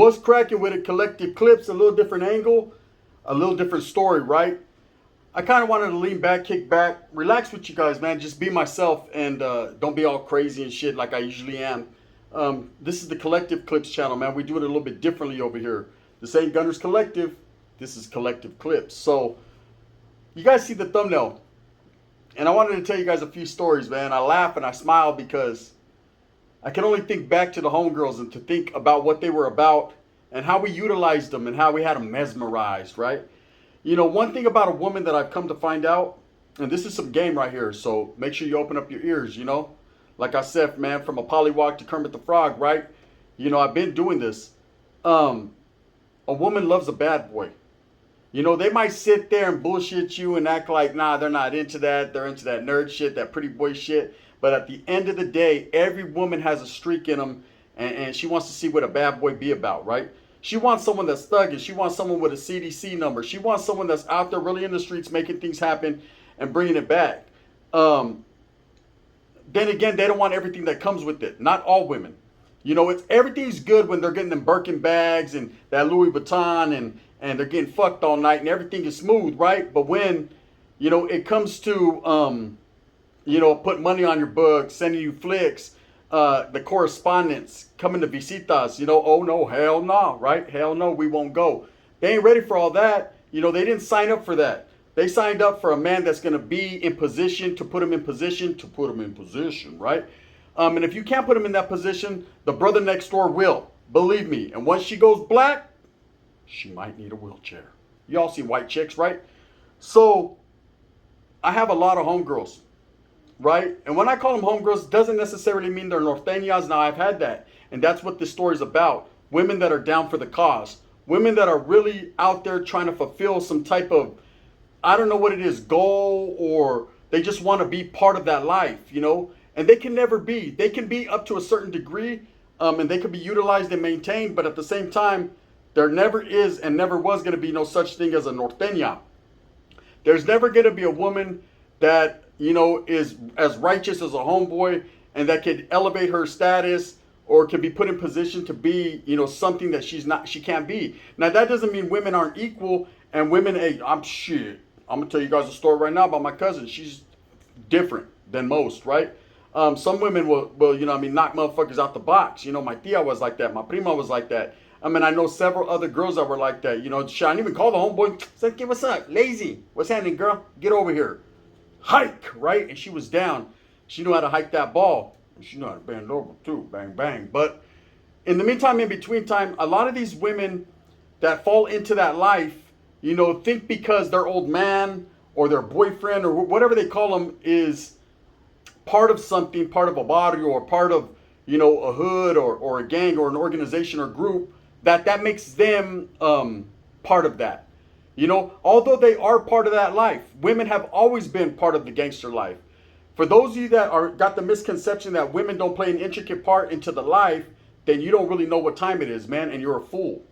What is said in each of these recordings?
What's cracking with it? Collective Clips, a little different angle, a little different story, right? I kind of wanted to lean back, kick back, relax with you guys, man. Just be myself and don't be all crazy and shit like I usually am. This is the Collective Clips channel, man. We do it a little bit differently over here. This ain't Gunners Collective. This is Collective Clips. So, you guys see the thumbnail. And I wanted to tell you guys a few stories, man. I laugh and I smile because I can only think back to the homegirls and to think about what they were about and how we utilized them and how we had them mesmerized, right? You know, one thing about a woman that I've come to find out, and this is some game right here, so make sure you open up your ears, you know? Like I said, man, from a pollywog to Kermit the Frog, right? You know, I've been doing this. A woman loves a bad boy. You know, they might sit there and bullshit you and act like, nah, they're not into that. They're into that nerd shit, that pretty boy shit. But at the end of the day, every woman has a streak in them, and she wants to see what a bad boy be about, right? She wants someone that's thugging. She wants someone with a CDC number. She wants someone that's out there really in the streets making things happen and bringing it back. Then again, they don't want everything that comes with it. Not all women. You know, everything's good when they're getting them Birkin bags and that Louis Vuitton and they're getting fucked all night and everything is smooth, right? But when, you know, it comes to, you know, put money on your book, sending you flicks, the correspondence, coming to visitas, you know, oh no, hell no, right? Hell no, we won't go. They ain't ready for all that. You know, they didn't sign up for that. They signed up for a man that's going to be in position to put them in position, right? And if you can't put them in that position, the brother next door will. Believe me. And once she goes black, she might need a wheelchair. Y'all see white chicks, right? So, I have a lot of homegirls, right? And when I call them homegirls, doesn't necessarily mean they're norteñas. Now, I've had that. And that's what this story's about. Women that are down for the cause. Women that are really out there trying to fulfill some type of, I don't know what it is, goal, or they just want to be part of that life, you know? And they can never be. They can be up to a certain degree, and they can be utilized and maintained, but at the same time, there never is and never was going to be no such thing as a norteña. There's never going to be a woman that, you know, is as righteous as a homeboy and that could elevate her status or can be put in position to be, you know, something that she can't be. Now, that doesn't mean women aren't equal and women, hey, I'm going to tell you guys a story right now about my cousin. She's different than most, right? Some women will, you know, I mean, knock motherfuckers out the box. You know, my tia was like that. My prima was like that. I mean, I know several other girls that were like that. You know, I didn't even call the homeboy. Said, "Hey, what's up? Lazy. What's happening, girl? Get over here." Hike, right? And she was down. She knew how to hike that ball. And she knew how to bend over, too. Bang, bang. But in the meantime, in between time, a lot of these women that fall into that life, you know, think because their old man or their boyfriend or whatever they call them is part of something, part of a barrio or part of, you know, a hood or a gang or an organization or group, that makes them part of that. You know, although they are part of that life, women have always been part of the gangster life. For those of you that got the misconception that women don't play an intricate part into the life, then you don't really know what time it is, man, and you're a fool.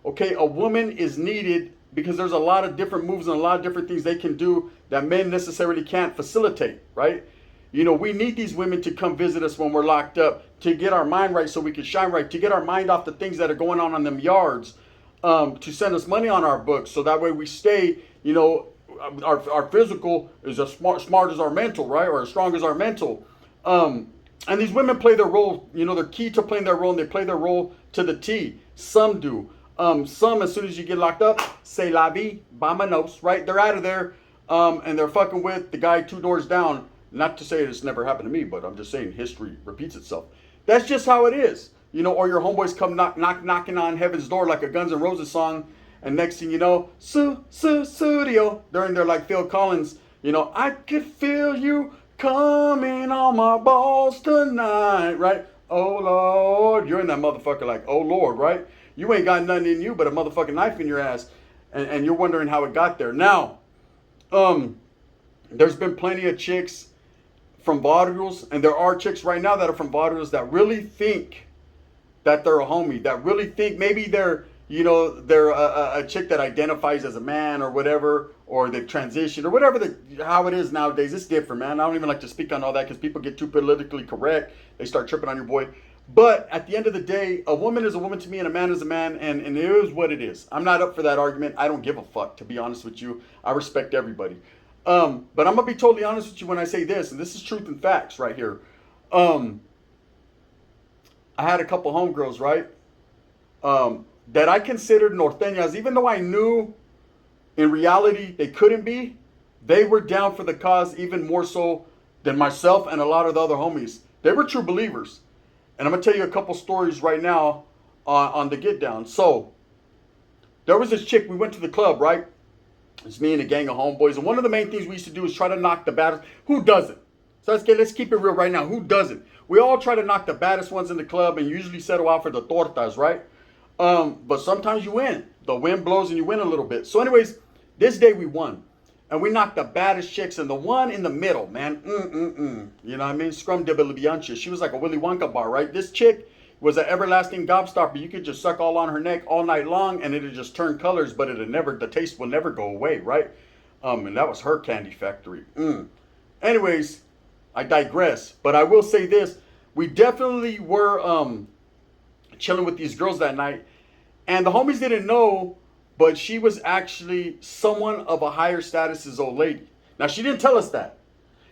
Okay, a woman is needed because there's a lot of different moves and a lot of different things they can do that men necessarily can't facilitate, right? You know, we need these women to come visit us when we're locked up, to get our mind right so we can shine right, to get our mind off the things that are going on them yards, to send us money on our books so that way we stay, you know, our physical is as smart as our mental, right? Or as strong as our mental. And these women play their role, you know, they're key to playing their role and they play their role to the T. Some do. Some, as soon as you get locked up, say la vie, vámonos, right? They're out of there and they're fucking with the guy 2 doors down. Not to say it's never happened to me, but I'm just saying history repeats itself. That's just how it is. You know, or your homeboys come knocking on heaven's door like a Guns N' Roses song. And next thing you know, studio. During their like Phil Collins, you know, I could feel you coming on my balls tonight, right? Oh, Lord. You're in that motherfucker like, oh, Lord, right? You ain't got nothing in you but a motherfucking knife in your ass. And you're wondering how it got there. Now, there's been plenty of chicks from barrios, and there are chicks right now that are from barrios that really think that they're a homie, that really think maybe they're, you know, they're a chick that identifies as a man or whatever, or they've transitioned or whatever, how it is nowadays. It's different, man. I don't even like to speak on all that because people get too politically correct. They start tripping on your boy. But at the end of the day, a woman is a woman to me and a man is a man, and it is what it is. I'm not up for that argument. I don't give a fuck, to be honest with you. I respect everybody. But I'm going to be totally honest with you when I say this, and this is truth and facts right here. Um, I had a couple homegirls, right? That I considered norteñas, even though I knew in reality they couldn't be. They were down for the cause even more so than myself and a lot of the other homies. They were true believers. And I'm going to tell you a couple stories right now on the get down. So, there was this chick, we went to the club, right? It's me and a gang of homeboys. And one of the main things we used to do is try to knock the baddest. Who doesn't? So let's keep it real right now. Who doesn't? We all try to knock the baddest ones in the club and usually settle out for the tortas, right? But sometimes you win. The wind blows and you win a little bit. So anyways, this day we won. And we knocked the baddest chicks, and the one in the middle, man, you know what I mean? Scrum Dibblebiancha. She was like a Willy Wonka bar, right? This chick was an everlasting gobstopper. You could just suck all on her neck all night long, and it'd just turn colors, but the taste will never go away, right? And that was her candy factory. Anyways, I digress. But I will say this. We definitely were chilling with these girls that night. And the homies didn't know, but she was actually someone of a higher status as old lady. Now, she didn't tell us that.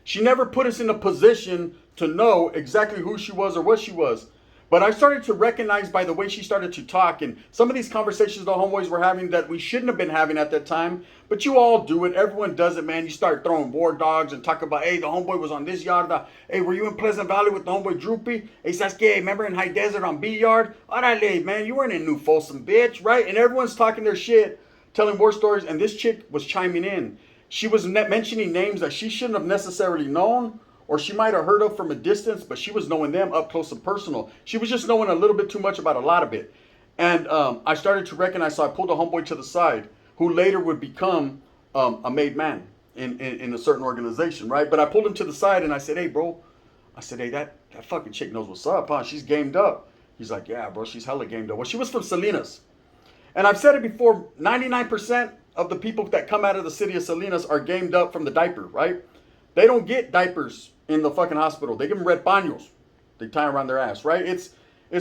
She never put us in a position to know exactly who she was or what she was. But I started to recognize by the way she started to talk, and some of these conversations the homeboys were having that we shouldn't have been having at that time. But you all do it. Everyone does it, man. You start throwing war dogs and talk about, hey, the homeboy was on this yard. Hey, were you in Pleasant Valley with the homeboy Droopy? Hey, Sasuke, remember in High Desert on B yard? Orale, man, you weren't in New Folsom, bitch, right? And everyone's talking their shit, telling war stories, and this chick was chiming in. She was mentioning names that she shouldn't have necessarily known, or she might have heard of from a distance, but she was knowing them up close and personal. She was just knowing a little bit too much about a lot of it. And I started to recognize, so I pulled a homeboy to the side, who later would become a made man in a certain organization, right? But I pulled him to the side and I said, hey, bro. I said, hey, that fucking chick knows what's up, huh? She's gamed up. He's like, yeah, bro, she's hella gamed up. Well, she was from Salinas. And I've said it before, 99% of the people that come out of the city of Salinas are gamed up from the diaper, right? They don't get diapers in the fucking hospital. They give them red paños. They tie around their ass, right? It's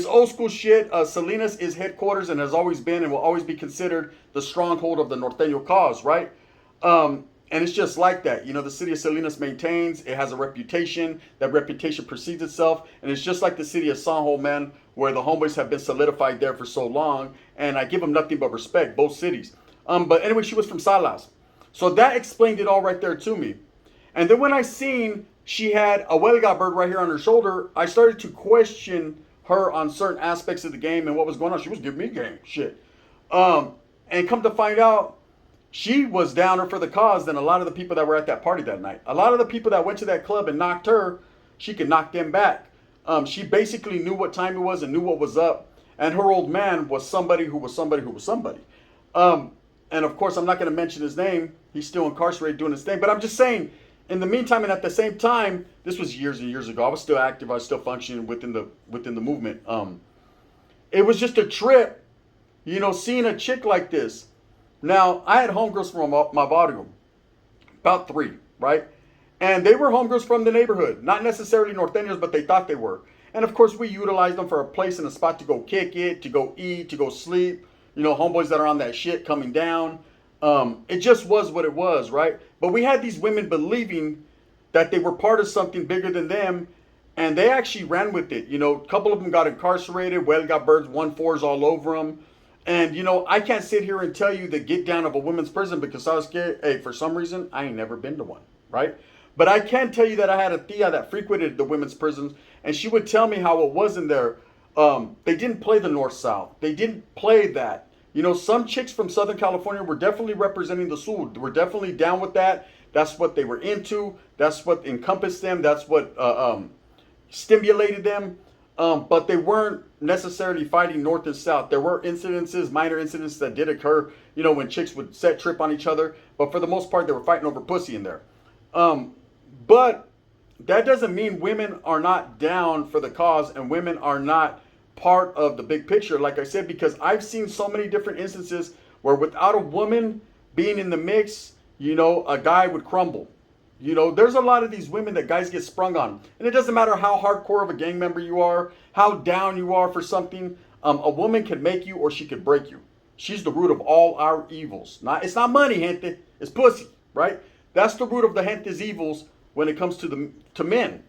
old school shit. Salinas is headquarters and has always been and will always be considered the stronghold of the Norteño cause, right? And it's just like that. You know, the city of Salinas maintains, it has a reputation. That reputation precedes itself. And it's just like the city of San Juan, man, where the homeboys have been solidified there for so long. And I give them nothing but respect, both cities. But anyway, she was from Salas. So that explained it all right there to me. And then when I seen she had a huelga bird right here on her shoulder, I started to question her on certain aspects of the game and what was going on. She was giving me game, shit. And come to find out, she was downer for the cause than a lot of the people that were at that party that night. A lot of the people that went to that club and knocked her, she could knock them back. She basically knew what time it was and knew what was up. And her old man was somebody who was somebody who was somebody. And of course, I'm not going to mention his name. He's still incarcerated doing his thing. But I'm just saying, in the meantime and at the same time, this was years and years ago. I was still active. I was still functioning within the movement. It was just a trip, you know, seeing a chick like this. Now, I had homegirls from my barrio, about 3, right? And they were homegirls from the neighborhood. Not necessarily norteños, but they thought they were. And of course, we utilized them for a place and a spot to go kick it, to go eat, to go sleep. You know, homeboys that are on that shit coming down. It just was what it was, right? But we had these women believing that they were part of something bigger than them, and they actually ran with it. You know, a couple of them got incarcerated. Huelga birds, 1-4s all over them. And, you know, I can't sit here and tell you the get down of a women's prison because I was scared. Hey, for some reason, I ain't never been to one, right? But I can tell you that I had a tia that frequented the women's prisons, and she would tell me how it was in there. They didn't play the North-South. They didn't play that. You know, some chicks from Southern California were definitely representing the Sur. They were definitely down with that. That's what they were into. That's what encompassed them. That's what stimulated them. But they weren't necessarily fighting North and South. There were incidences, minor incidents that did occur, you know, when chicks would set trip on each other. But for the most part, they were fighting over pussy in there. But that doesn't mean women are not down for the cause and women are not part of the big picture, like I said, because I've seen so many different instances where without a woman being in the mix, you know, a guy would crumble. You know, there's a lot of these women that guys get sprung on. And it doesn't matter how hardcore of a gang member you are, how down you are for something. A woman can make you or she could break you. She's the root of all our evils. It's not money, gente. It's pussy, right? That's the root of the gente's evils when it comes to men.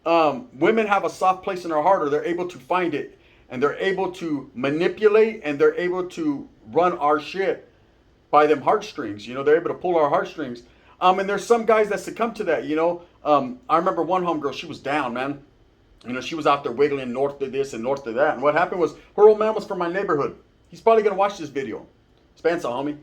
Women have a soft place in their heart, or they're able to find it, and they're able to manipulate, and they're able to run our shit by them heartstrings. You know, they're able to pull our heartstrings. And there's some guys that succumb to that. You know, I remember one homegirl. She was down, man. You know, she was out there wiggling north to this and north to that. And what happened was her old man was from my neighborhood. He's probably gonna watch this video. Spencer, homie.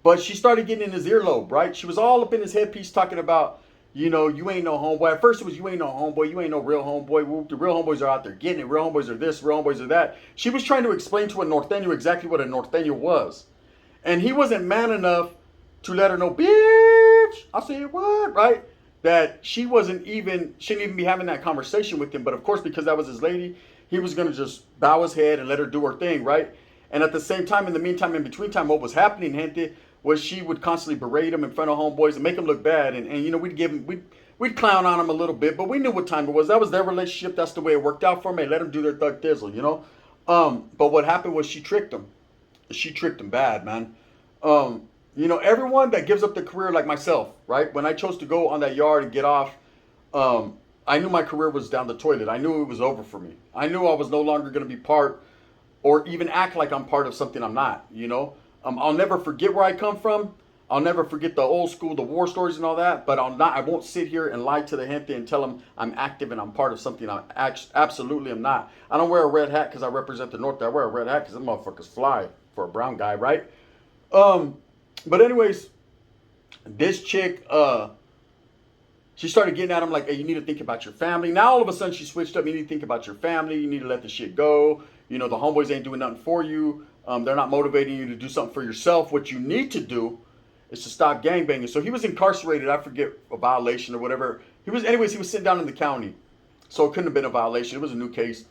But she started getting in his earlobe, right? She was all up in his headpiece talking about, you know, you ain't no homeboy. At first it was, you ain't no homeboy. You ain't no real homeboy. The real homeboys are out there getting it. Real homeboys are this. Real homeboys are that. She was trying to explain to a norteño exactly what a norteño was. And he wasn't man enough to let her know, bitch, I said what, right? That she shouldn't even be having that conversation with him. But of course, because that was his lady, he was going to just bow his head and let her do her thing, right? And at the same time, in the meantime, in between time, what was happening, gente, was she would constantly berate him in front of homeboys and make him look bad. And you know, we'd clown on him a little bit, but we knew what time it was. That was their relationship. That's the way it worked out for me. Let them do their thug thizzle, you know? But what happened was she tricked him. She tricked him bad, man. You know, everyone that gives up their career like myself, right? When I chose to go on that yard and get off, I knew my career was down the toilet. I knew it was over for me. I knew I was no longer going to be part or even act like I'm part of something I'm not, you know? I'll never forget where I come from. I'll never forget the old school, the war stories and all that, but I won't sit here and lie to the gente and tell them I'm active and I'm part of something I absolutely am not. I don't wear a red hat because I represent the North. I wear a red hat because them motherfuckers fly for a brown guy, right? But anyways, this chick, she started getting at him like, hey, you need to think about your family. Now all of a sudden she switched up. You need to think about your family. You need to let the shit go. You know, the homeboys ain't doing nothing for you. They're not motivating you to do something for yourself. What you need to do is to stop gangbanging. So he was incarcerated. I forget, a violation or whatever. He was sitting down in the county. So it couldn't have been a violation. It was a new case.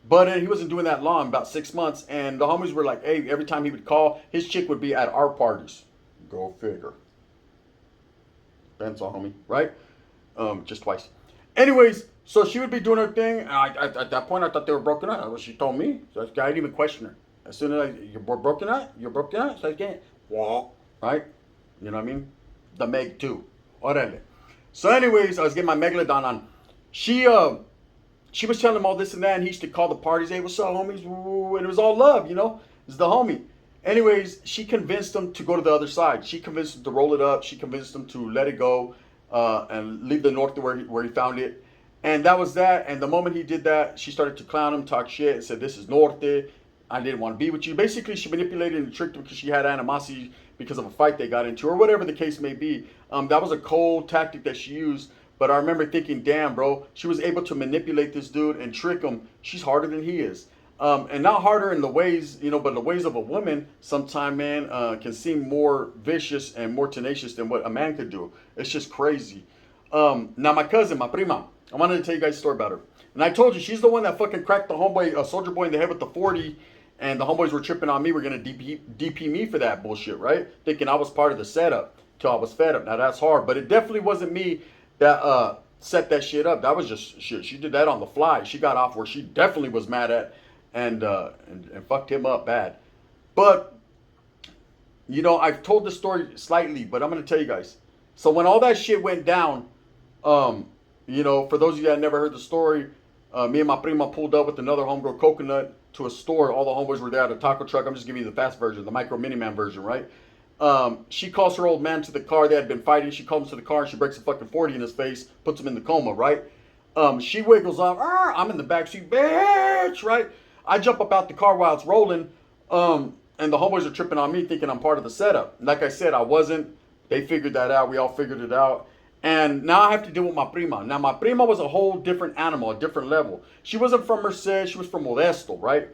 But he wasn't doing that long, about 6 months. And the homies were like, hey, every time he would call, his chick would be at our parties. Go figure. Depends on homie, right? Just twice. Anyways, so she would be doing her thing. And at that point, I thought they were broken up. That's what she told me. So I didn't even question her. As soon as you're broken up, so I can't. Right? You know what I mean? The Meg too. Orale. So anyways, I was getting my Megalodon on. She was telling him all this and that, and he used to call the parties. Hey, what's up, homies? And it was all love, you know? It's the homie. Anyways, she convinced him to go to the other side. She convinced him to roll it up. She convinced him to let it go and leave the North to where he found it. And that was that. And the moment he did that, she started to clown him, talk shit, and said, this is Norte. I didn't want to be with you. Basically, she manipulated and tricked him because she had animosity because of a fight they got into or whatever the case may be. That was a cold tactic that she used. But I remember thinking, damn, bro, she was able to manipulate this dude and trick him. She's harder than he is. And not harder in the ways, you know, but the ways of a woman sometime, man, can seem more vicious and more tenacious than what a man could do. It's just crazy. Now, my cousin, my prima, I wanted to tell you guys a story about her. And I told you, she's the one that fucking cracked the homeboy, Soldier Boy in the head with the 40. And the homeboys were tripping on me. We're going to DP me for that bullshit, right? Thinking I was part of the setup till I was fed up. Now, that's hard. But it definitely wasn't me that set that shit up. That was just shit. She did that on the fly. She got off where she definitely was mad at and fucked him up bad. But, you know, I've told the story slightly, but I'm going to tell you guys. So when all that shit went down, you know, for those of you that never heard the story, me and my prima pulled up with another homegirl, Coconut, to a store. All the homeboys were there at a taco truck. I'm just giving you the fast version, the micro miniman version, right? She calls her old man to the car. They had been fighting. She calls him to the car and she breaks a fucking 40 in his face, puts him in the coma, right? She wiggles off. I'm in the backseat, bitch, right? I jump up out the car while it's rolling. And the homeboys are tripping on me thinking I'm part of the setup. Like I said, I wasn't. They figured that out. We all figured it out. And now I have to deal with my prima. Now, my prima was a whole different animal, a different level. She wasn't from Merced. She was from Modesto, right?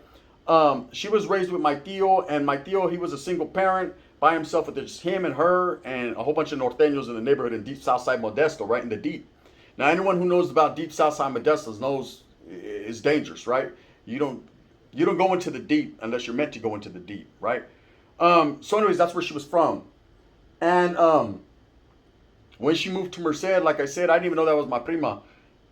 She was raised with my tío. And my tío, he was a single parent by himself with just him and her and a whole bunch of norteños in the neighborhood in deep Southside Modesto, right in the deep. Now, anyone who knows about deep Southside Modesto knows it's dangerous, right? You don't go into the deep unless you're meant to go into the deep, right? So anyways, that's where she was from. And When she moved to Merced, like I said, I didn't even know that was my prima.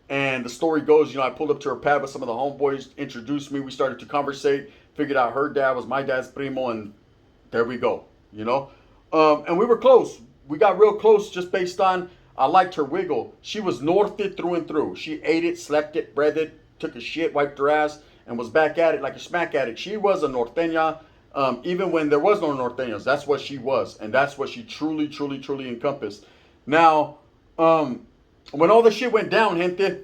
And the story goes, I pulled up to her pad with some of the homeboys, introduced me. We started to conversate, figured out her dad was my dad's primo, and there we go. And we were close. We got real close just based on I liked her wiggle. She was northed through and through. She ate it, slept it, breathed it, took a shit, wiped her ass, and was back at it like a smack addict. She was a norteña, even when there was no norteñas. That's what she was, and that's what she truly, truly, truly encompassed. Now, when all the shit went down, gente,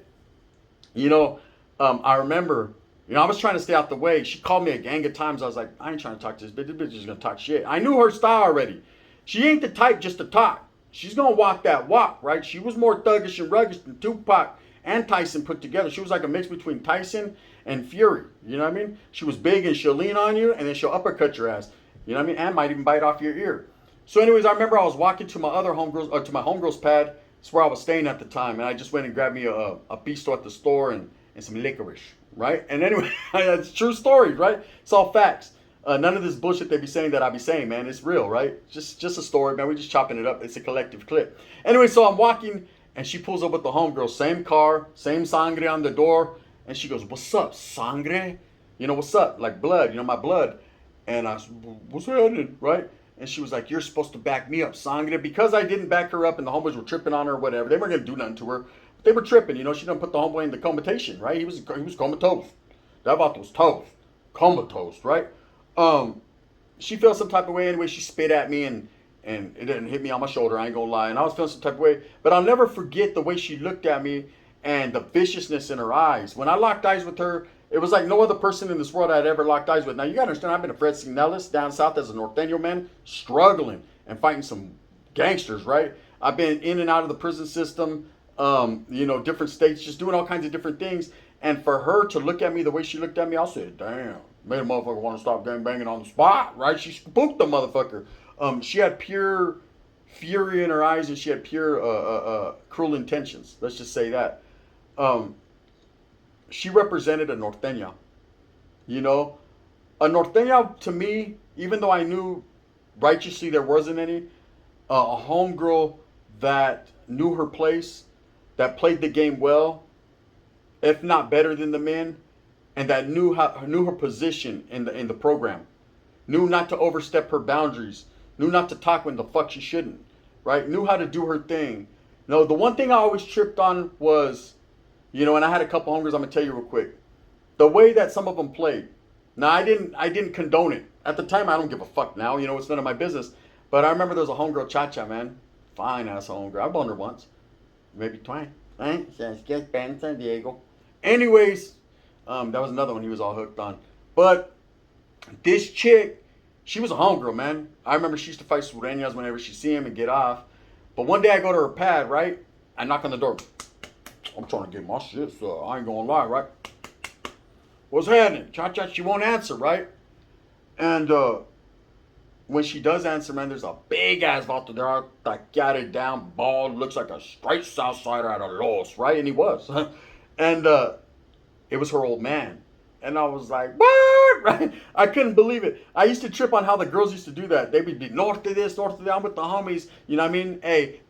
you know, I remember, I was trying to stay out the way. She called me a gang of times. I was like, I ain't trying to talk to this bitch. This bitch is gonna talk shit. I knew her style already. She ain't the type just to talk. She's gonna walk that walk, right? She was more thuggish and ruggish than Tupac and Tyson put together. She was like a mix between Tyson and Fury. You know what I mean? She was big and she'll lean on you and then she'll uppercut your ass. You know what I mean? And might even bite off your ear. So, anyways, I remember I was walking to my other homegirls, to my homegirl's pad. It's where I was staying at the time, and I just went and grabbed me a pisto at the store and some licorice, right? And anyway, it's true story, right? It's all facts. None of this bullshit they be saying that I be saying, man. It's real, right? Just a story, man. We just chopping it up. It's a collective clip. Anyway, so I'm walking, and she pulls up with the homegirl, same car, same sangre on the door, and she goes, "What's up, sangre? What's up? Like blood, my blood." And I said, "What's happening?" Right? And she was like, "You're supposed to back me up, sangre." Because I didn't back her up, and the homeboys were tripping on her or whatever. They weren't gonna do nothing to her. But they were tripping. She done put the homeboy in the comatation, right? He was comatose. That vato was toast, comatose, right? She felt some type of way anyway. She spit at me and it didn't hit me on my shoulder. I ain't gonna lie. And I was feeling some type of way. But I'll never forget the way she looked at me and the viciousness in her eyes. When I locked eyes with her, it was like no other person in this world I'd ever locked eyes with. Now you gotta understand, I've been a Fred Signelis down south as a norteño man, struggling and fighting some gangsters, right? I've been in and out of the prison system, different states, just doing all kinds of different things. And for her to look at me the way she looked at me, I said, damn, made a motherfucker want to stop gang banging on the spot, right? She spooked the motherfucker. She had pure fury in her eyes and she had pure cruel intentions. Let's just say that. She represented a norteña. A norteña to me, even though I knew righteously there wasn't any, a homegirl that knew her place, that played the game well, if not better than the men, and that knew her position in the program, knew not to overstep her boundaries, knew not to talk when the fuck she shouldn't, right? Knew how to do her thing. The one thing I always tripped on was, and I had a couple homegirls. I'm gonna tell you real quick, the way that some of them played. Now I didn't condone it at the time. I don't give a fuck now. It's none of my business. But I remember there was a homegirl, Cha-Cha, man, fine ass homegirl. I boned her once, maybe twice. Right? San Diego. Anyways, that was another one he was all hooked on. But this chick, she was a homegirl, man. I remember she used to fight sureñas whenever she see him and get off. But one day I go to her pad, right? I knock on the door. I'm trying to get my shit, so I ain't gonna lie, right? What's happening? Cha-Cha, she won't answer, right? And when she does answer, man, there's a big ass vato there that got it down, bald, looks like a straight Southsider out of Los, right? And he was. And it was her old man. And I was like, what? Right? I couldn't believe it. I used to trip on how the girls used to do that. They would be north of this, north of that. I'm with the homies. You know what I mean? Hey,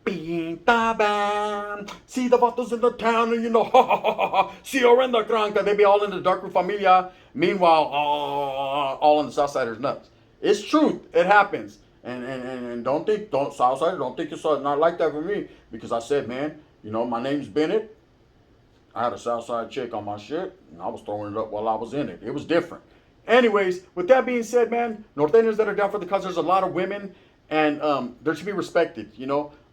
see the vatos in the town, and ha ha ha ha. See her in the cranca. They'd be all in the dark room familia. Meanwhile, all on the Southsiders nuts. It's truth. It happens. And don't Southsiders, don't think it's not like that for me. Because I said, man, my name's Bennett. I had a Southside chick on my shit, and I was throwing it up while I was in it. It was different. Anyways, with that being said, man, norteños that are down for the cause, there's a lot of women, and they're to be respected.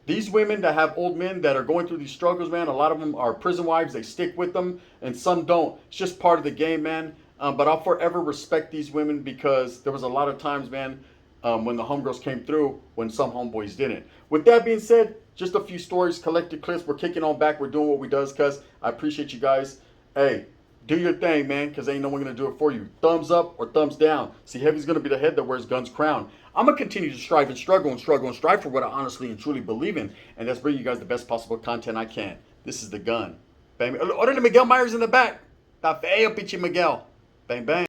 These women that have old men that are going through these struggles, man, a lot of them are prison wives. They stick with them, and some don't. It's just part of the game, man. But I'll forever respect these women because there was a lot of times, man, when the homegirls came through, when some homeboys didn't. With that being said, just a few stories, collected clips. We're kicking on back. We're doing what we does, cuz I appreciate you guys. Hey, do your thing, man, because ain't no one going to do it for you. Thumbs up or thumbs down. See, Heavy's going to be the head that wears Gun's crown. I'm going to continue to strive and struggle and struggle and strive for what I honestly and truly believe in, and that's bring you guys the best possible content I can. This is the Gun. Bang. Order Miguel Myers in the back. Está feo, pinche Miguel. Bang, bang.